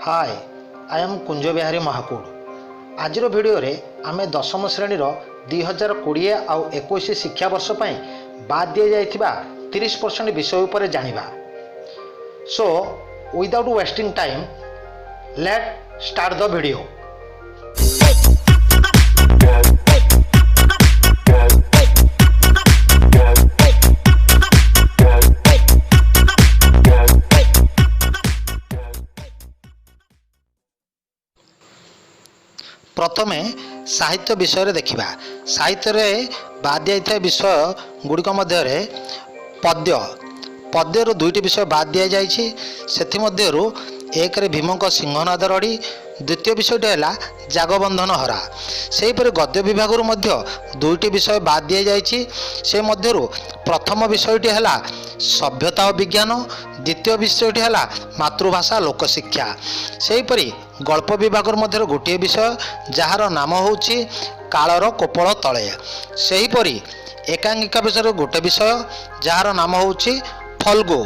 Hi I am Kunj Bihari Mahakud आज video रे आमे दशम श्रेणी 2020 आउ 21 शिक्षावर्ष बाद दि जाइथिबा 30% विषय उपर जानिबा। So without wasting time let start the video. प्रथमे साहित्य विषय देखिबा। साहित्य रे बाद दिया विषय गुड़िक मध्य पद्य पद्यर दुईटी विषय बाद दि जाइछि। सेथि मध्यरु एक रे भीमक सिंहनाद रड़ी, द्वितीय विषयटी है जागबंधन हरा। सेहीपरि गद्य विभाग दुईटी विषय बाद दि जाइछि। से मध्यरु प्रथम विषयटी है सभ्यता और विज्ञान, द्वितीय विषयटी है मातृभाषा लोकशिक्षा। सेहीपरि गल्प विभाग मध्य गोटे विषय जार नाम होउछि कालर कोपल तले। सेहीपरि एकांकिका विषय गोटे विषय जार नाम होउछि फल्गु।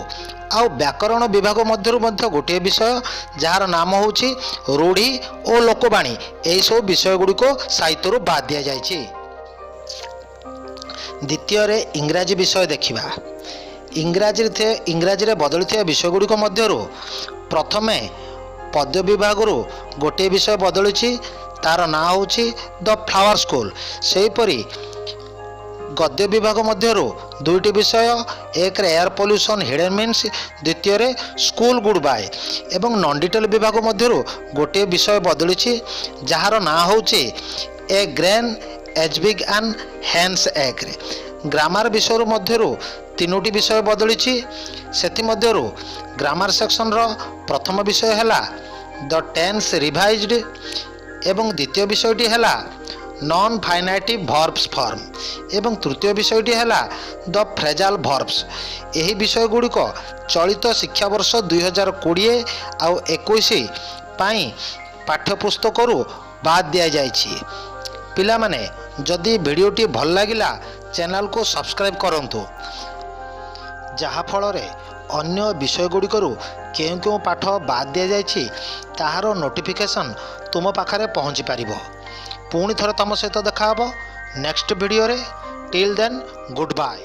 आउ व्याकरण विभाग मध्य गोटे विषय जार नाम होउछि रूढ़ी और लोकवाणी। यही सब विषय गुड़िक साहित्य बाद दि जाइछि। द्वितीय रे इंग्राजी विषय देखिबा। इंग्राजी रे बदलिथिया विषय गुड़िक मध्यरु प्रथमे पद्य विभाग गोटे विषय बदलिछि, तार ना होउछि द फ्लावर स्कूल। सेहीपरि गद्य विभाग मध्यरु दुईटी विषय, एक रे एयर पोल्यूशन हिडन मीन्स, द्वितीय रे स्कूल गुड बाय। एवं नॉन डिटेल विभाग मध्यरु गोटे विषय बदलिछि जार ना होउछि a grain as big an hen's egg. Grammar विषय मध्यरु तीनोटी विषय बदलिछि। सेथि मध्यरु ग्रामर सेक्शन रो प्रथम विषय हैला द टेंस रिवाइज्ड एवं द्वितीय विषयटी हैला नॉन फाइनाइटिव वर्ब्स फॉर्म एवं तृतीय विषयटी हैला द फ्रेजाल वर्ब्स। यही विषय गुड़िक चलित शिक्षावर्ष 2020 आउ 21 पाई पाठ्यपुस्तक बाद दि जाइछि। पिला माने जदि वीडियोटी भल लागिला चैनल को सब्सक्राइब करंतु, जहा फल रे अन्य विषय गुड़िकरू केउ पाठ बाद दि जाइछि ताहार नोटिफिकेशन तुम पाखरे पहुँची पारिबो। पुणी थरे तुम सहित देखा हबो नेक्स्ट वीडियो रे। Till then good bye.